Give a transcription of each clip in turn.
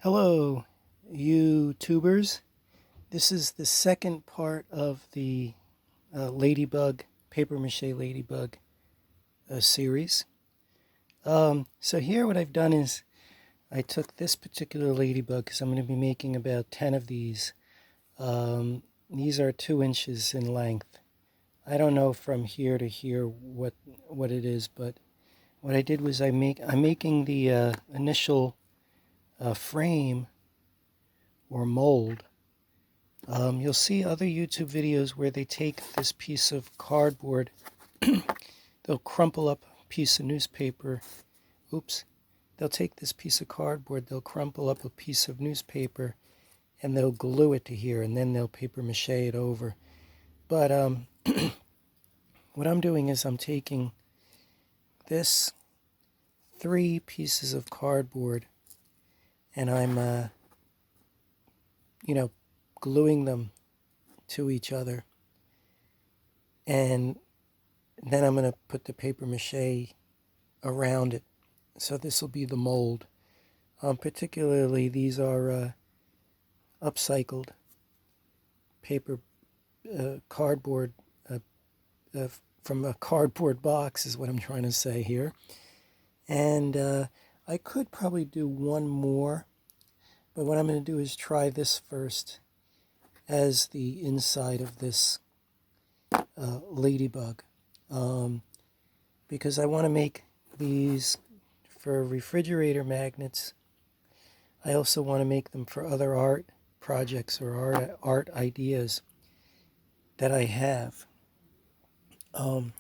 Hello, YouTubers. This is the second part of the Ladybug, Paper Mache Ladybug series. So here what I've done is I took this particular ladybug because I'm going to be making about 10 of these. These are 2 inches in length. I don't know from here to here what it is, but what I did was I'm making the initial frame or mold. You'll see other YouTube videos where they take this piece of cardboard, they'll crumple up a piece of newspaper. Oops. They'll take this piece of cardboard, they'll crumple up a piece of newspaper, and they'll glue it to here, and then they'll paper mache it over. But what I'm doing is I'm taking this 3 pieces of cardboard, and I'm, gluing them to each other. And then I'm going to put the paper mache around it. So this will be the mold. Particularly these are upcycled paper cardboard from a cardboard box is what I'm trying to say here. And I could probably do one more, but what I'm going to do is try this first as the inside of this ladybug, because I want to make these for refrigerator magnets. I also want to make them for other art projects or art ideas that I have. And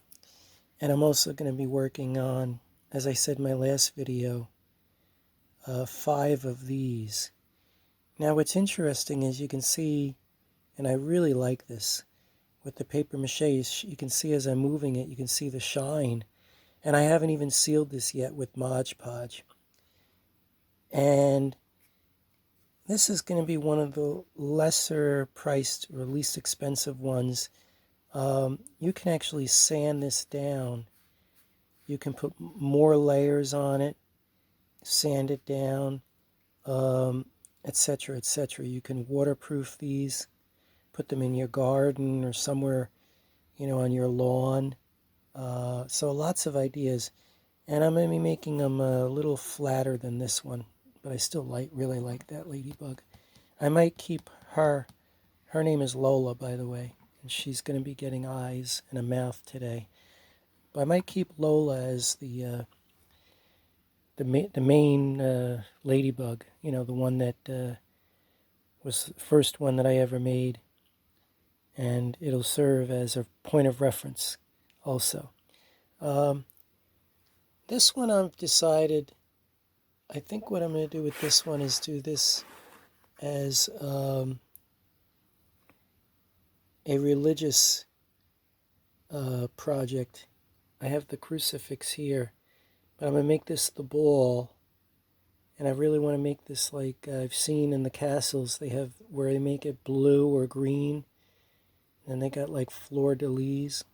I'm also going to be working on, as I said in my last video, 5 of these. Now what's interesting is you can see, and I really like this, with the paper mache, you can see as I'm moving it, you can see the shine. And I haven't even sealed this yet with Mod Podge. And this is going to be one of the lesser priced or least expensive ones. You can actually sand this down. You can put more layers on it, sand it down, etc., etc. You can waterproof these, put them in your garden or somewhere, on your lawn. So lots of ideas. And I'm going to be making them a little flatter than this one, but I still really like that ladybug. I might keep her. Her name is Lola, by the way, and she's going to be getting eyes and a mouth today. But I might keep Lola as the main ladybug. The one that was the first one that I ever made, and it'll serve as a point of reference also. This one I've decided, I think what I'm going to do with this one is do this as a religious project. I have the crucifix here, but I'm going to make this the ball, and I really want to make this like I've seen in the castles. They have where they make it blue or green, and they got like fleur-de-lis,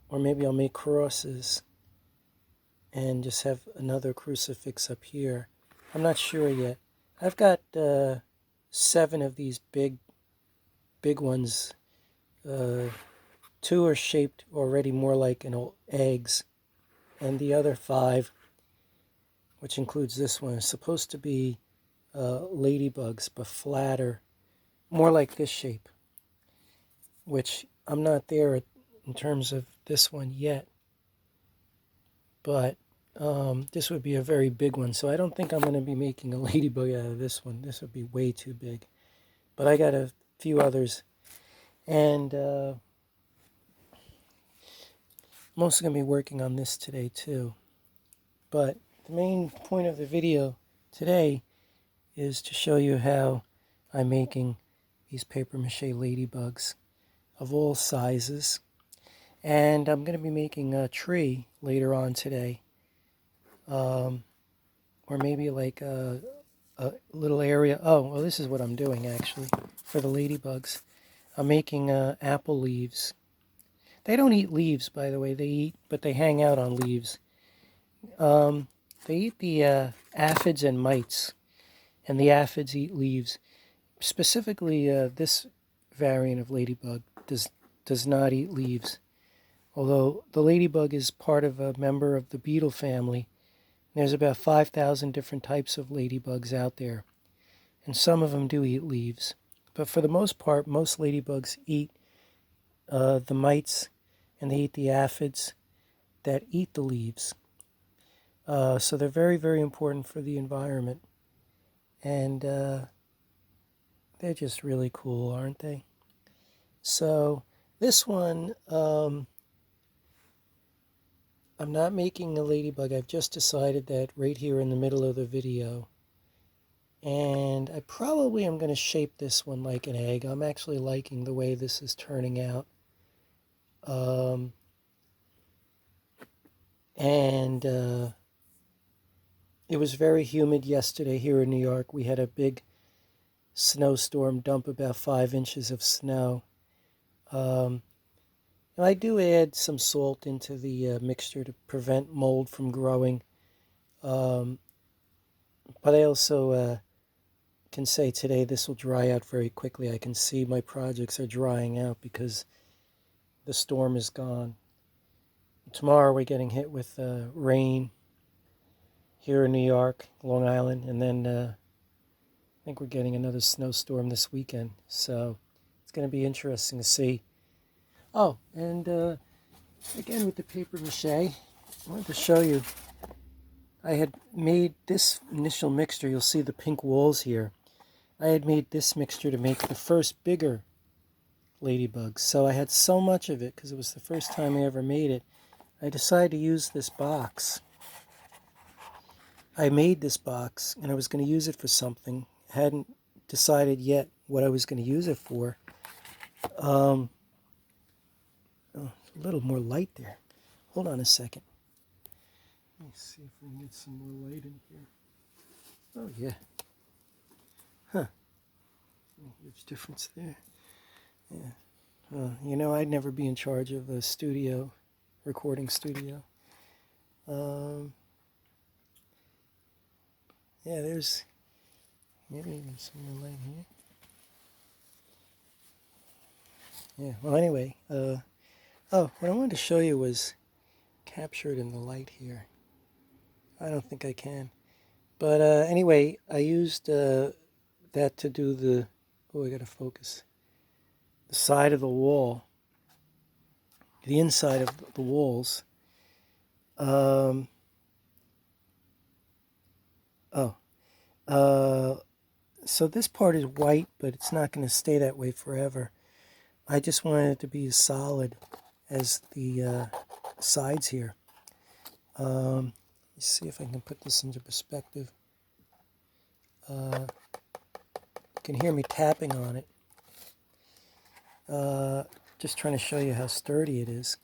or maybe I'll make crosses and just have another crucifix up here. I'm not sure yet. I've got 7 of these big ones. 2 are shaped already more like eggs, and the other 5, which includes this one, is supposed to be ladybugs, but flatter, more like this shape, which I'm not there in terms of this one yet, but this would be a very big one, so I don't think I'm going to be making a ladybug out of this one. This would be way too big. But I got a few others, and I'm also going to be working on this today too. But the main point of the video today is to show you how I'm making these paper mache ladybugs of all sizes. And I'm going to be making a tree later on today. Or maybe like a little area. Oh, well, this is what I'm doing actually for the ladybugs. I'm making apple leaves. They don't eat leaves, by the way. But they hang out on leaves. They eat the aphids and mites. and the aphids eat leaves. Specifically, this variant of ladybug does not eat leaves, although the ladybug is part of a member of the beetle family. There's about 5,000 different types of ladybugs out there, and some of them do eat leaves. But for the most part, most ladybugs eat the mites, and they eat the aphids that eat the leaves. So they're very, very important for the environment. And they're just really cool, aren't they? So this one, I'm not making a ladybug. I've just decided that right here in the middle of the video. And I probably am going to shape this one like an egg. I'm actually liking the way this is turning out. It was very humid yesterday here in New York. We had a big snowstorm, dump about 5 inches of snow. I do add some salt into the mixture to prevent mold from growing. But I also can say today this will dry out very quickly. I can see my projects are drying out because the storm is gone. Tomorrow we're getting hit with rain here in New York, Long Island, and then I think we're getting another snowstorm this weekend. So it's going to be interesting to see. Oh, and again with the paper mache, I wanted to show you. I had made this initial mixture. You'll see the pink walls here. I had made this mixture to make the first bigger ladybugs. So I had so much of it because it was the first time I ever made it. I decided to use this box. I made this box and I was going to use it for something. Hadn't decided yet what I was going to use it for. Oh, a little more light there. Hold on a second. Let me see if we can get some more light in here. Oh, yeah. Huh. Huge difference there. Yeah. I'd never be in charge of a studio, recording studio. Yeah, there's maybe even some more light here. Yeah, well, anyway. What I wanted to show you was captured in the light here. I don't think I can. But anyway, I used that to do the... Oh, I got to focus. The side of the wall. The inside of the walls. So this part is white, but it's not going to stay that way forever. I just wanted it to be as solid as the sides here. Let's see if I can put this into perspective. You can hear me tapping on it. Just trying to show you how sturdy it is.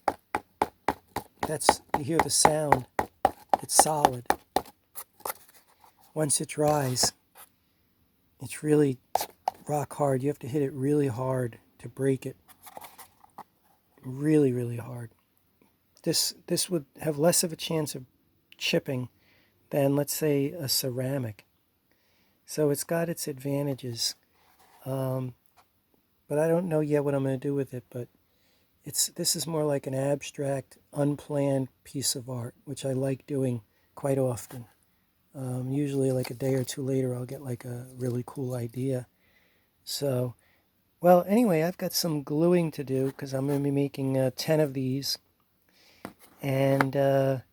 You hear the sound. It's solid. Once it dries, it's really rock hard. You have to hit it really hard to break it. Really, really hard. This would have less of a chance of chipping than, let's say, a ceramic. So it's got its advantages. But I don't know yet what I'm going to do with it. But this is more like an abstract, unplanned piece of art, which I like doing quite often. Usually like a day or two later, I'll get like a really cool idea. So, well, anyway, I've got some gluing to do because I'm going to be making 10 of these. And then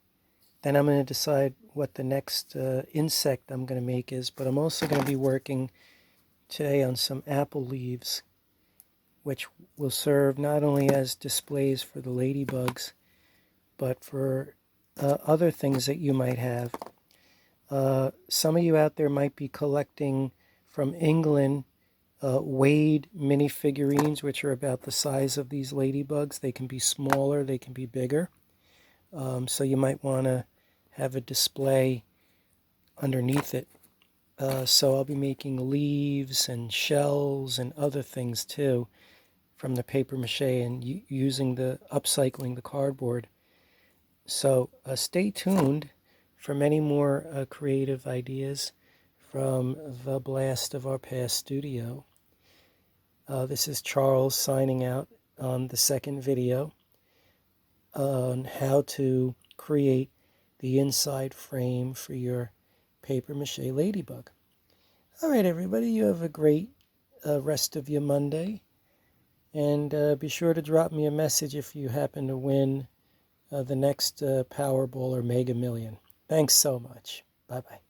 I'm going to decide what the next insect I'm going to make is. But I'm also going to be working today on some apple leaves, which will serve not only as displays for the ladybugs, but for other things that you might have. Some of you out there might be collecting from England Wade mini figurines, which are about the size of these ladybugs. They can be smaller, they can be bigger. So you might want to have a display underneath it. So I'll be making leaves and shells and other things too from the paper mache and upcycling the cardboard. So stay tuned for many more creative ideas from the Blast of Our Past studio. This is Charles signing out on the second video on how to create the inside frame for your paper mache ladybug. All right, everybody, you have a great rest of your Monday. And be sure to drop me a message if you happen to win the next Powerball or Mega Million. Thanks so much. Bye-bye.